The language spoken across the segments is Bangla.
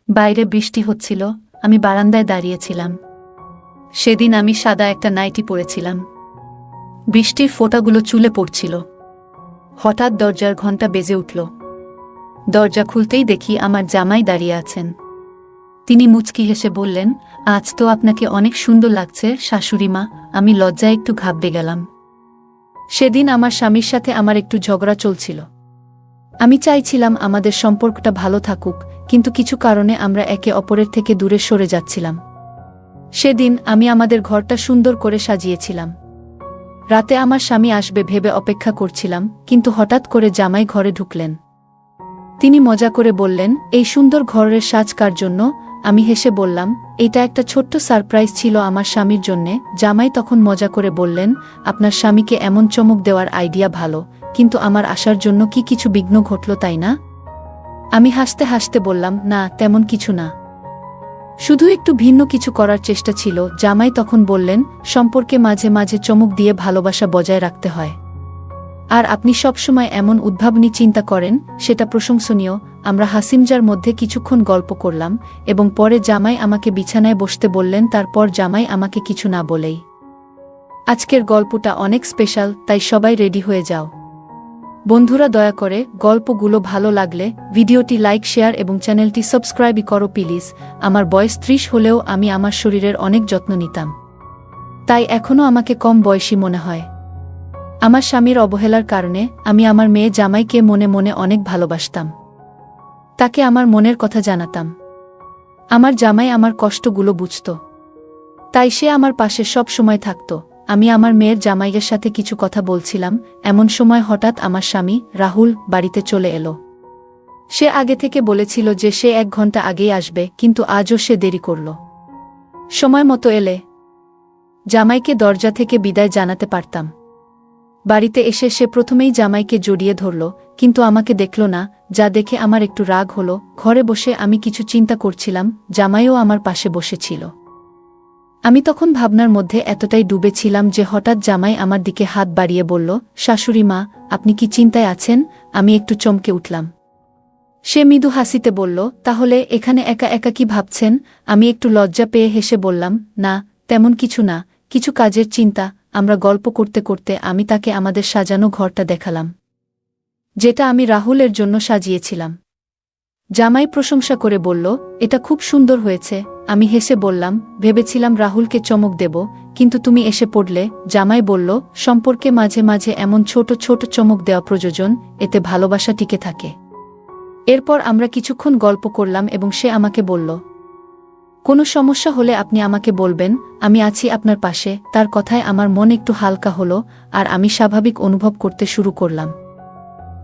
বাইরে বৃষ্টি হচ্ছিল, আমি বারান্দায় দাঁড়িয়েছিলাম। সেদিন আমি সাদা একটা নাইটি পরেছিলাম। বৃষ্টির ফোঁটাগুলো চুলে পড়ছিল। হঠাৎ দরজার ঘণ্টা বেজে উঠল। দরজা খুলতেই দেখি আমার জামাই দাঁড়িয়ে আছেন। তিনি মুচকি হেসে বললেন, আজ তো আপনাকে অনেক সুন্দর লাগছে শাশুড়িমা। আমি লজ্জায় একটু ঘাবড়ে গেলাম। সেদিন আমার স্বামীর সাথে আমার একটু ঝগড়া চলছিল। আমি চাইছিলাম আমাদের সম্পর্কটা ভালো থাকুক, কিন্তু কিছু কারণে আমরা একে অপরের থেকে দূরে সরে যাচ্ছিলাম। সেদিন আমি আমাদের ঘরটা সুন্দর করে সাজিয়েছিলাম। রাতে আমার স্বামী আসবে ভেবে অপেক্ষা করছিলাম, কিন্তু হঠাৎ করে জামাই ঘরে ঢুকলেন। তিনি মজা করে বললেন, এই সুন্দর ঘরের সাজ কার জন্য? আমি হেসে বললাম, এটা একটা ছোট্ট সারপ্রাইজ ছিল আমার স্বামীর জন্যে। জামাই তখন মজা করে বললেন, আপনার স্বামীকে এমন চমক দেওয়ার আইডিয়া ভালো, কিন্তু আমার আসার জন্য কি কিছু বিঘ্ন ঘটল তাই না? আমি হাসতে হাসতে বললাম, না তেমন কিছু না, শুধু একটু ভিন্ন কিছু করার চেষ্টা ছিল। জামাই তখন বললেন, সম্পর্কে মাঝে মাঝে চমক দিয়ে ভালোবাসা বজায় রাখতে হয়। আর আপনি সবসময় এমন উদ্ভাবনী চিন্তা করেন, সেটা প্রশংসনীয়। আমরা হাসিমজার মধ্যে কিছুক্ষণ গল্প করলাম এবং পরে জামাই আমাকে বিছানায় বসতে বললেন। তারপর জামাই আমাকে কিছু না বলেই, আজকের গল্পটা অনেক স্পেশাল, তাই সবাই রেডি হয়ে যাও। বন্ধুরা, দয়া করে গল্পগুলো ভালো লাগলে ভিডিওটি লাইক, শেয়ার এবং চ্যানেলটি সাবস্ক্রাইব করো প্লিজ। আমার বয়স 30 হলেও আমি আমার শরীরের অনেক যত্ন নিতাম, তাই এখনও আমাকে কম বয়সী মনে হয়। আমার স্বামীর অবহেলার কারণে আমি আমার মেয়ে জামাইকে মনে মনে অনেক ভালোবাসতাম। তাকে আমার মনের কথা জানাতাম। আমার জামাই আমার কষ্টগুলো বুঝত, তাই সে আমার পাশে সব সময় থাকত। আমি আমার মেয়ের জামাইয়ের সাথে কিছু কথা বলছিলাম, এমন সময় হঠাৎ আমার স্বামী রাহুল বাড়িতে চলে এলো। সে আগে থেকে বলেছিল যে সে 1 ঘন্টা আগেই আসবে, কিন্তু আজও সে দেরি করল। সময় মতো এলে জামাইকে দরজা থেকে বিদায় জানাতে পারতাম। বাড়িতে এসে সে প্রথমেই জামাইকে জড়িয়ে ধরল, কিন্তু আমাকে দেখল না, যা দেখে আমার একটু রাগ হলো। ঘরে বসে আমি কিছু চিন্তা করছিলাম, জামাইও আমার পাশে বসেছিল। আমি তখন ভাবনার মধ্যে এতটাই ডুবে ছিলাম যে হঠাৎ জামাই আমার দিকে হাত বাড়িয়ে বলল, শাশুড়ি মা, আপনি কি চিন্তায় আছেন? আমি একটু চমকে উঠলাম। সে মৃদু হাসিতে বলল, তাহলে এখানে একা একা কি ভাবছেন? আমি একটু লজ্জা পেয়ে হেসে বললাম, না তেমন কিছু না, কিছু কাজের চিন্তা। আমরা গল্প করতে করতে আমি তাকে আমাদের সাজানো ঘরটা দেখালাম, যেটা আমি রাহুলের জন্য সাজিয়েছিলাম। জামাই প্রশংসা করে বলল, এটা খুব সুন্দর হয়েছে। আমি হেসে বললাম, ভেবেছিলাম রাহুলকে চমক দেব, কিন্তু তুমি এসে পড়লে। জামাই বলল, সম্পর্কে মাঝে মাঝে এমন ছোট ছোট চমক দেওয়া প্রয়োজন, এতে ভালোবাসা টিকে থাকে। এরপর আমরা কিছুক্ষণ গল্প করলাম এবং সে আমাকে বলল, কোনো সমস্যা হলে আপনি আমাকে বলবেন, আমি আছি আপনার পাশে। তার কথায় আমার মন একটু হালকা হলো আর আমি স্বাভাবিক অনুভব করতে শুরু করলাম।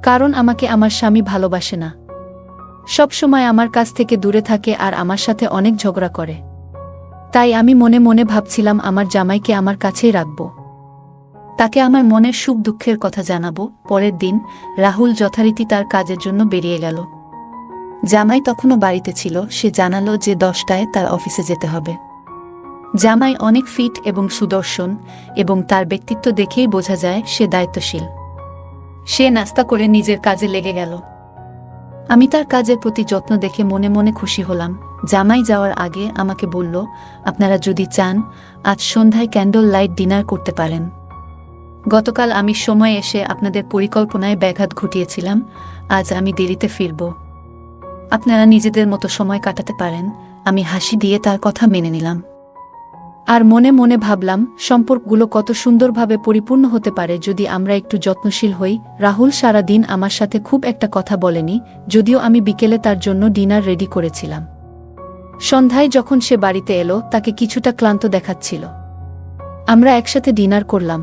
কারণ আমাকে আমার স্বামী ভালোবাসে না, সব সময় আমার কাছ থেকে দূরে থাকে আর আমার সাথে অনেক ঝগড়া করে। তাই আমি মনে মনে ভাবছিলাম আমার জামাইকে আমার কাছেই রাখব, তাকে আমার মনের সুখ দুঃখের কথা জানাবো। পরের দিন রাহুল যথারীতি তার কাজের জন্য বেরিয়ে গেল। জামাই তখনও বাড়িতে ছিল। সে জানালো যে 10টায় তার অফিসে যেতে হবে। জামাই অনেক ফিট এবং সুদর্শন, এবং তার ব্যক্তিত্ব দেখেই বোঝা যায় সে দায়িত্বশীল। সে নাস্তা করে নিজের কাজে লেগে গেল। আমি তার কাজের প্রতি যত্ন দেখে মনে মনে খুশি হলাম। জামাই যাওয়ার আগে আমাকে বলল, আপনারা যদি চান আজ সন্ধ্যায় ক্যান্ডল লাইট ডিনার করতে পারেন। গতকাল আমি সময় এসে আপনাদের পরিকল্পনায় ব্যাঘাত ঘটিয়েছিলাম। আজ আমি দেরিতে ফিরব, আপনারা নিজেদের মতো সময় কাটাতে পারেন। আমি হাসি দিয়ে তার কথা মেনে নিলাম, আর মনে মনে ভাবলাম সম্পর্কগুলো কত সুন্দরভাবে পরিপূর্ণ হতে পারে যদি আমরা একটু যত্নশীল হই। রাহুল সারা দিন আমার সাথে খুব একটা কথা বলেনি, যদিও আমি বিকেলে তার জন্য ডিনার রেডি করেছিলাম। সন্ধ্যায় যখন সে বাড়িতে এলো, তাকে কিছুটা ক্লান্ত দেখাচ্ছিল। আমরা একসাথে ডিনার করলাম,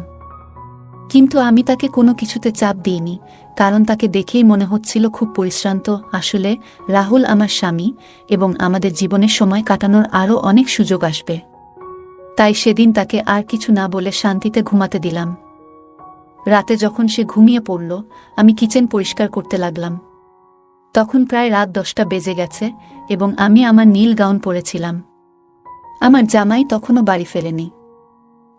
কিন্তু আমি তাকে কোনো কিছুতে চাপ দিইনি, কারণ তাকে দেখেই মনে হচ্ছিল খুব পরিশ্রান্ত। আসলে রাহুল আমার স্বামী, এবং আমাদের জীবনে সময় কাটানোর আরও অনেক সুযোগ আসবে। তাই সেদিন তাকে আর কিছু না বলে শান্তিতে ঘুমাতে দিলাম। রাতে যখন সে ঘুমিয়ে পড়ল, আমি কিচেন পরিষ্কার করতে লাগলাম। তখন প্রায় রাত 10টা বেজে গেছে এবং আমি আমার নীল গাউন পরেছিলাম। আমার জামাই তখনও বাড়ি ফেরেনি।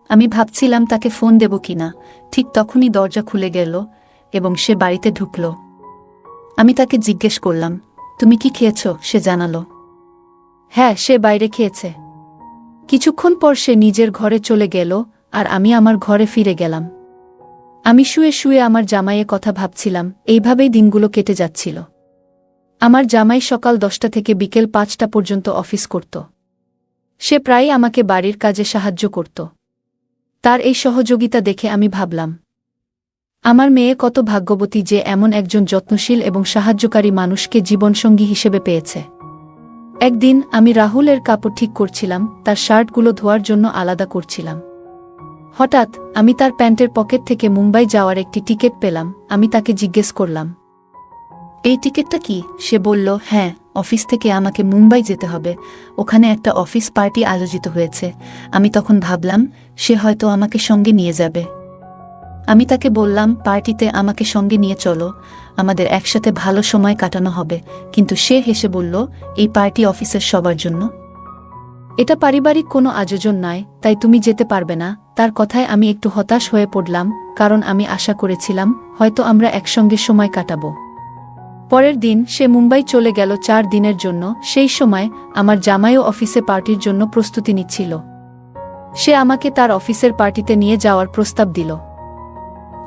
আমি ভাবছিলাম তাকে ফোন দেব কিনা। ঠিক তখনই দরজা খুলে গেল এবং সে বাড়িতে ঢুকল। আমি তাকে জিজ্ঞেস করলাম, তুমি কি খেয়েছ? সে জানালো, হ্যাঁ, সে বাইরে খেয়েছে। কিছুক্ষণ পর সে নিজের ঘরে চলে গেল, আর আমি আমার ঘরে ফিরে গেলাম। আমি শুয়ে শুয়ে আমার জামাইয়ের কথা ভাবছিলাম। এইভাবেই দিনগুলো কেটে যাচ্ছিল। আমার জামাই সকাল 10টা থেকে বিকেল 5টা পর্যন্ত অফিস করত। সে প্রায়ই আমাকে বাড়ির কাজে সাহায্য করত। তার এই সহযোগিতা দেখে আমি ভাবলাম, আমার মেয়ে কত ভাগ্যবতী যে এমন একজন যত্নশীল এবং সাহায্যকারী মানুষকে জীবনসঙ্গী হিসেবে পেয়েছে। একদিন আমি রাহুলের কাপড় ঠিক করছিলাম, তার শার্টগুলো ধোয়ার জন্য আলাদা করছিলাম। হঠাৎ আমি তার প্যান্টের পকেট থেকে মুম্বাই যাওয়ার একটি টিকিট পেলাম। আমি তাকে জিজ্ঞেস করলাম, এই টিকিটটা কি? সে বলল, হ্যাঁ, অফিস থেকে আমাকে মুম্বাই যেতে হবে, ওখানে একটা অফিস পার্টি আয়োজিত হয়েছে। আমি তখন ভাবলাম সে হয়তো আমাকে সঙ্গে নিয়ে যাবে। আমি তাকে বললাম, পার্টিতে আমাকে সঙ্গে নিয়ে চলো, আমাদের একসাথে ভালো সময় কাটানো হবে। কিন্তু সে হেসে বলল, এই পার্টি অফিসের সবার জন্য, এটা পারিবারিক কোনো আয়োজন নয়, তাই তুমি যেতে পারবে না। তার কথায় আমি একটু হতাশ হয়ে পড়লাম, কারণ আমি আশা করেছিলাম হয়তো আমরা একসঙ্গে সময় কাটাবো। পরের দিন সে মুম্বাই চলে গেল 4 দিনের জন্য। সেই সময় আমার জামাইও অফিসে পার্টির জন্য প্রস্তুতি নিচ্ছিল। সে আমাকে তার অফিসের পার্টিতে নিয়ে যাওয়ার প্রস্তাব দিল।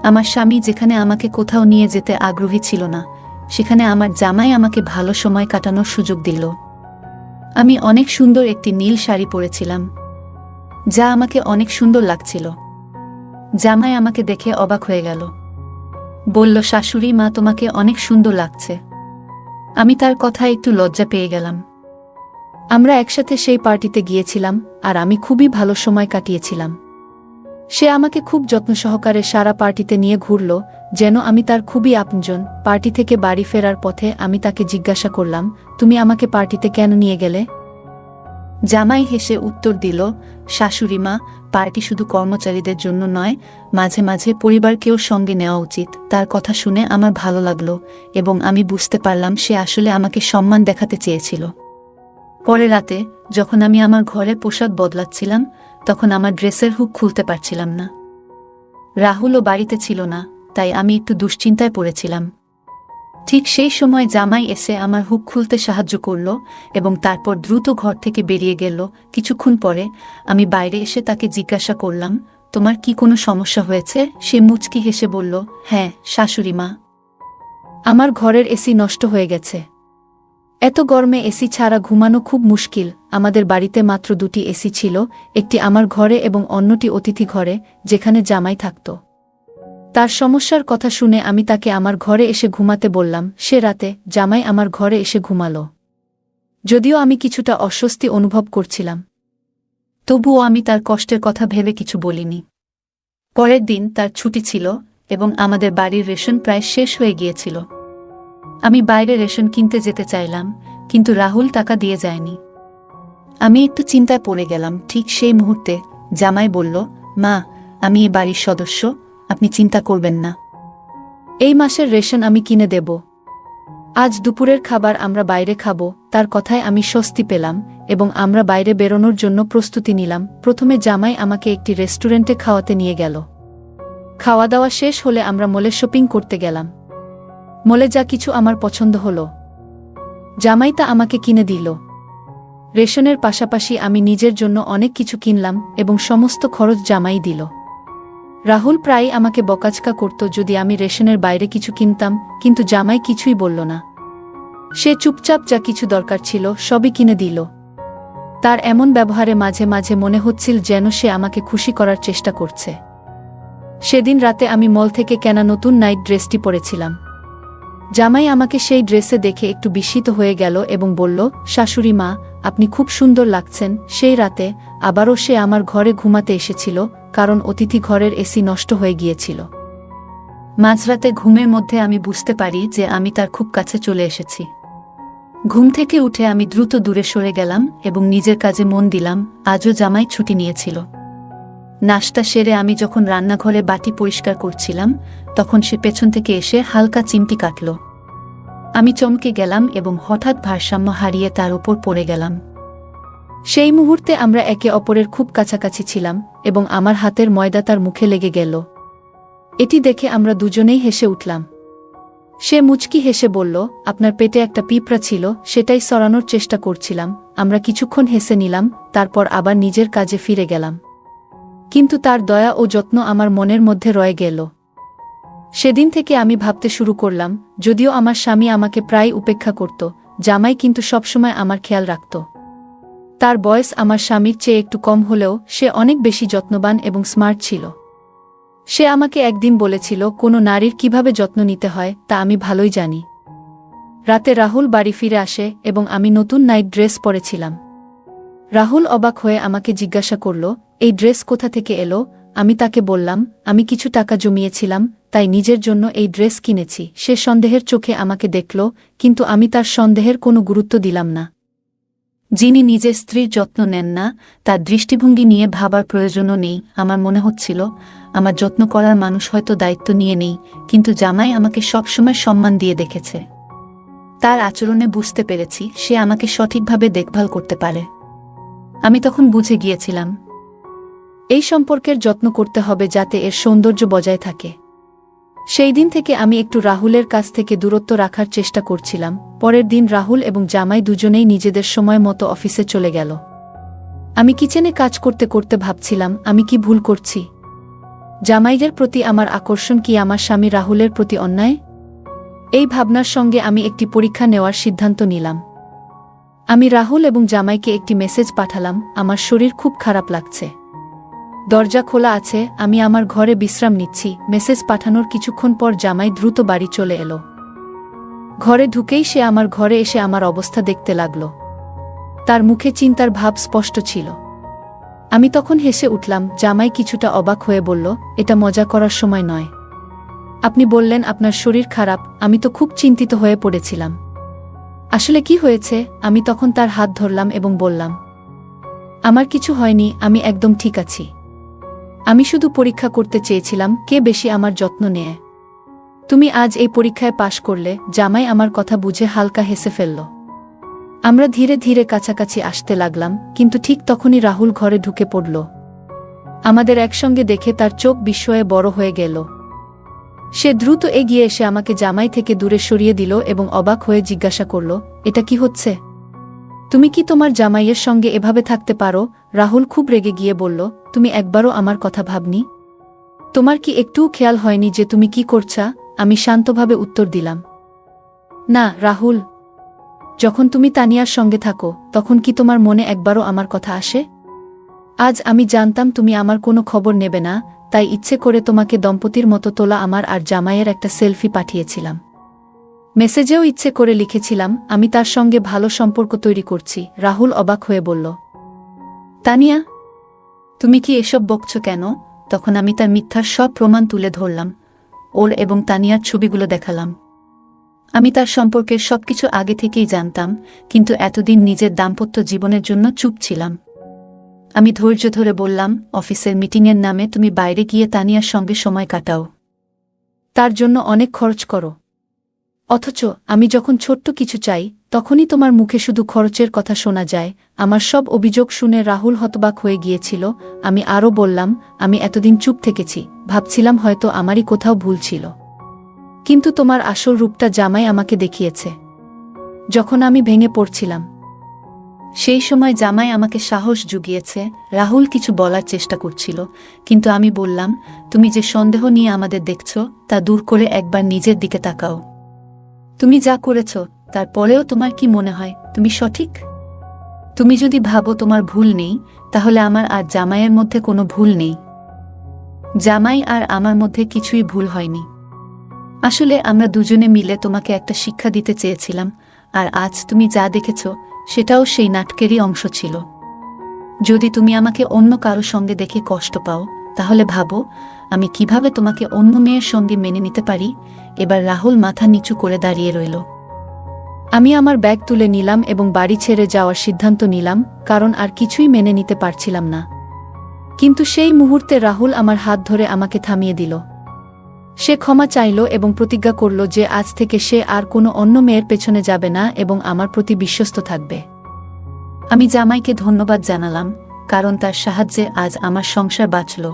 আমার স্বামী যেখানে আমাকে কোথাও নিয়ে যেতে আগ্রহী ছিল না, সেখানে আমার জামাই আমাকে ভালো সময় কাটানোর সুযোগ দিল। আমি অনেক সুন্দর একটি নীল শাড়ি পরেছিলাম, যা আমাকে অনেক সুন্দর লাগছিল। জামাই আমাকে দেখে অবাক হয়ে গেল, বলল, শাশুড়ি মা, তোমাকে অনেক সুন্দর লাগছে। আমি তার কথায় একটু লজ্জা পেয়ে গেলাম। আমরা একসাথে সেই পার্টিতে গিয়েছিলাম, আর আমি খুবই ভালো সময় কাটিয়েছিলাম। সে আমাকে খুব যত্ন সহকারে সারা পার্টিতে নিয়ে ঘুরল, যেন আমি তার খুবই আপনজন। পার্টি থেকে বাড়ি ফেরার পথে আমি তাকে জিজ্ঞাসা করলাম, তুমি আমাকে পার্টিতে কেন নিয়ে গেলে? জামাই হেসে উত্তর দিল, শাশুড়ি মা, পার্টি শুধু কর্মচারীদের জন্য নয়, মাঝে মাঝে পরিবারকেও সঙ্গে নেওয়া উচিত। তার কথা শুনে আমার ভালো লাগলো, এবং আমি বুঝতে পারলাম সে আসলে আমাকে সম্মান দেখাতে চেয়েছিল। পরে রাতে যখন আমি আমার ঘরে পোশাক বদলাচ্ছিলাম, তখন আমার ড্রেসের হুক খুলতে পারছিলাম না। রাহুলও বাড়িতে ছিল না, তাই আমি একটু দুশ্চিন্তায় পড়েছিলাম। ঠিক সেই সময় জামাই এসে আমার হুক খুলতে সাহায্য করল এবং তারপর দ্রুত ঘর থেকে বেরিয়ে গেল। কিছুক্ষণ পরে আমি বাইরে এসে তাকে জিজ্ঞাসা করলাম, তোমার কি কোনো সমস্যা হয়েছে? সে মুচকি হেসে বলল, হ্যাঁ শাশুড়ি মা, আমার ঘরের এসি নষ্ট হয়ে গেছে। এত গরমে এসি ছাড়া ঘুমানো খুব মুশকিল। আমাদের বাড়িতে মাত্র 2টি এসি ছিল, একটি আমার ঘরে এবং অন্যটি অতিথি ঘরে, যেখানে জামাই থাকত। তার সমস্যার কথা শুনে আমি তাকে আমার ঘরে এসে ঘুমাতে বললাম। সে রাতে জামাই আমার ঘরে এসে ঘুমালো। যদিও আমি কিছুটা অস্বস্তি অনুভব করছিলাম, তবুও আমি তার কষ্টের কথা ভেবে কিছু বলিনি। পরের দিন তার ছুটি ছিল এবং আমাদের বাড়ির রেশন প্রায় শেষ হয়ে গিয়েছিল। আমি বাইরে রেশন কিনতে যেতে চাইলাম, কিন্তু রাহুল টাকা দিয়ে যায়নি। আমি একটু চিন্তায় পড়ে গেলাম। ঠিক সেই মুহূর্তে জামাই বলল, মা, আমি এই বাড়ির সদস্য, আপনি চিন্তা করবেন না, এই মাসের রেশন আমি কিনে দেব। আজ দুপুরের খাবার আমরা বাইরে খাব। তার কথায় আমি স্বস্তি পেলাম এবং আমরা বাইরে বেরোনোর জন্য প্রস্তুতি নিলাম। প্রথমে জামাই আমাকে একটি রেস্টুরেন্টে খাওয়াতে নিয়ে গেল। খাওয়া দাওয়া শেষ হলে আমরা মলে শপিং করতে গেলাম। মলে যা কিছু আমার পছন্দ হলো, জামাই তা আমাকে কিনে দিল। রেশনের পাশাপাশি আমি নিজের জন্য অনেক কিছু কিনলাম এবং সমস্ত খরচ জামাই দিল। রাহুল প্রায়ই আমাকে বকাঝকা করত যদি আমি রেশনের বাইরে কিছু কিনতাম, কিন্তু জামাই কিছুই বলল না। সে চুপচাপ যা কিছু দরকার ছিল সবই কিনে দিল। তার এমন ব্যবহারে মাঝে মাঝে মনে হচ্ছিল যেন সে আমাকে খুশি করার চেষ্টা করছে। সেদিন রাতে আমি মল থেকে কেনা নতুন নাইট ড্রেসটি পরেছিলাম। জামাই আমাকে সেই ড্রেসে দেখে একটু বিস্মিত হয়ে গেল এবং বলল, শাশুড়ি মা, আপনি খুব সুন্দর লাগছেন। সেই রাতে আবারও সে আমার ঘরে ঘুমাতে এসেছিল, কারণ অতিথি ঘরের এসি নষ্ট হয়ে গিয়েছিল। মাঝরাতে ঘুমের মধ্যে আমি বুঝতে পারি যে আমি তার খুব কাছে চলে এসেছি। ঘুম থেকে উঠে আমি দ্রুত দূরে সরে গেলাম এবং নিজের কাজে মন দিলাম। আজও জামাই ছুটি নিয়েছিল। নাশতা সেরে আমি যখন রান্নাঘরে বাটি পরিষ্কার করছিলাম, তখন সে পেছন থেকে এসে হালকা চিমটি কাটল। আমি চমকে গেলাম এবং হঠাৎ ভারসাম্য হারিয়ে তার উপর পড়ে গেলাম। সেই মুহূর্তে আমরা একে অপরের খুব কাছাকাছি ছিলাম এবং আমার হাতের ময়দা তার মুখে লেগে গেল। এটি দেখে আমরা দুজনেই হেসে উঠলাম। সে মুচকি হেসে বলল, আপনার পেটে একটা পিঁপড়া ছিল, সেটাই সরানোর চেষ্টা করছিলাম। আমরা কিছুক্ষণ হেসে নিলাম, তারপর আবার নিজের কাজে ফিরে গেলাম। কিন্তু তার দয়া ও যত্ন আমার মনের মধ্যে রয়ে গেল। সেদিন থেকে আমি ভাবতে শুরু করলাম, যদিও আমার স্বামী আমাকে প্রায় উপেক্ষা করত, জামাই কিন্তু সবসময় আমার খেয়াল রাখত। তার বয়স আমার স্বামীর চেয়ে একটু কম হলেও সে অনেক বেশি যত্নবান এবং স্মার্ট ছিল। সে আমাকে একদিন বলেছিল, কোনো নারীর কিভাবে যত্ন নিতে হয় তা আমি ভালোই জানি। রাতে রাহুল বাড়ি ফিরে আসে এবং আমি নতুন নাইট ড্রেস পরেছিলাম। রাহুল অবাক হয়ে আমাকে জিজ্ঞাসা করল, এই ড্রেস কোথা থেকে এলো? আমি তাকে বললাম, আমি কিছু টাকা জমিয়েছিলাম, তাই নিজের জন্য এই ড্রেস কিনেছি। সে সন্দেহের চোখে আমাকে দেখল, কিন্তু আমি তার সন্দেহের কোনো গুরুত্ব দিলাম না। যিনি নিজের স্ত্রীর যত্ন নেন না, তার দৃষ্টিভঙ্গি নিয়ে ভাবার প্রয়োজনও নেই। আমার মনে হচ্ছিল, আমার যত্ন করার মানুষ হয়তো দায়িত্ব নিয়ে নেই, কিন্তু জামাই আমাকে সবসময় সম্মান দিয়ে দেখেছে। তার আচরণে বুঝতে পেরেছি সে আমাকে সঠিকভাবে দেখভাল করতে পারে। আমি তখন বুঝে গিয়েছিলাম, এই সম্পর্কের যত্ন করতে হবে যাতে এর সৌন্দর্য বজায় থাকে। সেই দিন থেকে আমি একটু রাহুলের কাছ থেকে দূরত্ব রাখার চেষ্টা করছিলাম। পরের দিন রাহুল এবং জামাই দুজনেই নিজেদের সময় মতো অফিসে চলে গেল। আমি কিচেনে কাজ করতে করতে ভাবছিলাম, আমি কি ভুল করছি? জামাইদের প্রতি আমার আকর্ষণ কি আমার স্বামী রাহুলের প্রতি অন্যায়? এই ভাবনার সঙ্গে আমি একটি পরীক্ষা নেওয়ার সিদ্ধান্ত নিলাম। আমি রাহুল এবং জামাইকে একটি মেসেজ পাঠালাম, আমার শরীর খুব খারাপ লাগছে। দরজা খোলা আছে, আমি আমার ঘরে বিশ্রাম নিচ্ছি। মেসেজ পাঠানোর কিছুক্ষণ পর জামাই দ্রুত বাড়ি চলে এলো। ঘরে ঢুকেই সে আমার ঘরে এসে আমার অবস্থা দেখতে লাগল। তার মুখে চিন্তার ভাব স্পষ্ট ছিল। আমি তখন হেসে উঠলাম। জামাই কিছুটা অবাক হয়ে বলল, এটা মজা করার সময় নয়। আপনি বললেন আপনার শরীর খারাপ, আমি তো খুব চিন্তিত হয়ে পড়েছিলাম। আসলে কি হয়েছে? আমি তখন তার হাত ধরলাম এবং বললাম, আমার কিছু হয়নি, আমি একদম ঠিক আছি। আমি শুধু পরীক্ষা করতে চেয়েছিলাম কে বেশি আমার যত্ন নেয়। তুমি আজ এই পরীক্ষায় পাশ করলে। জামাই আমার কথা বুঝে হালকা হেসে ফেলল। আমরা ধীরে ধীরে কাছাকাছি আসতে লাগলাম, কিন্তু ঠিক তখনই রাহুল ঘরে ঢুকে পড়ল। আমাদের একসঙ্গে দেখে তার চোখ বিস্ময়ে বড় হয়ে গেল। সে দ্রুত এগিয়ে এসে আমাকে জামাই থেকে দূরে সরিয়ে দিল এবং অবাক হয়ে জিজ্ঞাসা করল, এটা কি হচ্ছে? তুমি কি তোমার জামাইয়ের সঙ্গে এভাবে থাকতে পারো? রাহুল খুব রেগে গিয়ে বলল, তুমি একবারও আমার কথা ভাবনি? তোমার কি একটুও খেয়াল হয়নি যে তুমি কি করছা? আমি শান্তভাবে উত্তর দিলাম, না রাহুল। যখন তুমি তানিয়ার সঙ্গে থাকো তখন কি তোমার মনে একবারও আমার কথা আসে? আজ আমি জানতাম তুমি আমার কোনো খবর নেবে না, তাই ইচ্ছে করে তোমাকে দম্পতির মতো তোলা আমার আর জামাইয়ের একটা সেলফি পাঠিয়েছিলাম। মেসেজেও ইচ্ছে করে লিখেছিলাম, আমি তার সঙ্গে ভালো সম্পর্ক তৈরি করছি। রাহুল অবাক হয়ে বলল, তানিয়া, তুমি কি এসব বকছ কেন? তখন আমি তার মিথ্যার সব প্রমাণ তুলে ধরলাম। ওর এবং তানিয়ার ছবিগুলো দেখালাম। আমি তার সম্পর্কের সবকিছু আগে থেকেই জানতাম, কিন্তু এতদিন নিজের দাম্পত্য জীবনের জন্য চুপ ছিলাম। আমি ধৈর্য ধরে বললাম, অফিসের মিটিংয়ের নামে তুমি বাইরে গিয়ে তানিয়ার সঙ্গে সময় কাটাও, তার জন্য অনেক খরচ করো। অথচ আমি যখন ছোট্ট কিছু চাই তখনই তোমার মুখে শুধু খরচের কথা শোনা যায়। আমার সব অভিযোগ শুনে রাহুল হতবাক হয়ে গিয়েছিল। আমি আরও বললাম, আমি এতদিন চুপ থেকেছি, ভাবছিলাম হয়তো আমারই কোথাও ভুল ছিল। কিন্তু তোমার আসল রূপটা জামাই আমাকে দেখিয়েছে যখন আমি ভেঙে পড়ছিলাম। সেই সময় জামাই আমাকে সাহস জুগিয়েছে। রাহুল কিছু বলার চেষ্টা করছিল, কিন্তু আমি বললাম, তুমি যে সন্দেহ নিয়ে আমাদের দেখছ তা দূর করে একবার নিজের দিকে তাকাও। তুমি যা করেছ তারপরেও তোমার কি মনে হয় তুমি সঠিক? তুমি যদি ভাবো তোমার ভুল নেই, তাহলে আমার আর জামাইয়ের মধ্যে কোনো ভুল নেই। জামাই আর আমার মধ্যে কিছুই ভুল হয়নি। আসলে আমরা দুজনে মিলে তোমাকে একটা শিক্ষা দিতে চেয়েছিলাম, আর আজ তুমি যা দেখেছ সেটাও সেই নাটকেরই অংশ ছিল। যদি তুমি আমাকে অন্য কারো সঙ্গে দেখে কষ্ট পাও, তাহলে ভাবো আমি কিভাবে তোমাকে অন্য মেয়ের সঙ্গে মেনে নিতে পারি। এবার রাহুল মাথা নিচু করে দাঁড়িয়ে রইল। আমি আমার ব্যাগ তুলে নিলাম এবং বাড়ি ছেড়ে যাওয়ার সিদ্ধান্ত নিলাম, কারণ আর কিছুই মেনে নিতে পারছিলাম না। কিন্তু সেই মুহূর্তে রাহুল আমার হাত ধরে আমাকে থামিয়ে দিল। সে ক্ষমা চাইল এবং প্রতিজ্ঞা করল যে আজ থেকে সে আর কোনো অন্য মেয়ের পেছনে যাবে না এবং আমার প্রতি বিশ্বস্ত থাকবে। আমি জামাইকে ধন্যবাদ জানালাম, কারণ তার সাহায্যে আজ আমার সংসার বাঁচল।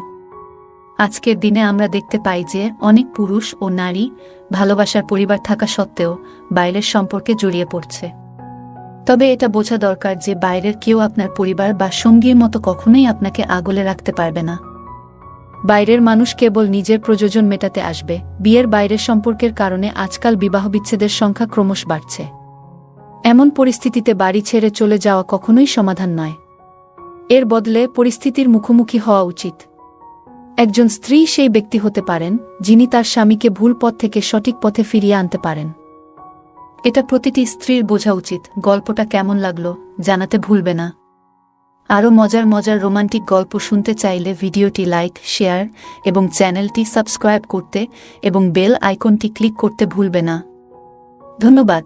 আজকের দিনে আমরা দেখতে পাই যে অনেক পুরুষ ও নারী ভালোবাসার পরিবার থাকা সত্ত্বেও বাইরের সম্পর্কে জড়িয়ে পড়ছে। তবে এটা বোঝা দরকার যে বাইরের কেউ আপনার পরিবার বা সঙ্গীর মতো কখনোই আপনাকে আগলে রাখতে পারবে না। বাইরের মানুষ কেবল নিজের প্রয়োজন মেটাতে আসবে। বিয়ের বাইরের সম্পর্কের কারণে আজকাল বিবাহবিচ্ছেদের সংখ্যা ক্রমশ বাড়ছে। এমন পরিস্থিতিতে বাড়ি ছেড়ে চলে যাওয়া কখনোই সমাধান নয়। এর বদলে পরিস্থিতির মুখোমুখি হওয়া উচিত। একজন স্ত্রী সেই ব্যক্তি হতে পারেন যিনি তার স্বামীকে ভুল পথ থেকে সঠিক পথে ফিরিয়ে আনতে পারেন। এটা প্রতিটি স্ত্রীর বোঝা উচিত। গল্পটা কেমন লাগলো জানাতে ভুলবে না। আরও মজার মজার রোমান্টিক গল্প শুনতে চাইলে ভিডিওটি লাইক, শেয়ার এবং চ্যানেলটি সাবস্ক্রাইব করতে এবং বেল আইকনটি ক্লিক করতে ভুলবে না। ধন্যবাদ।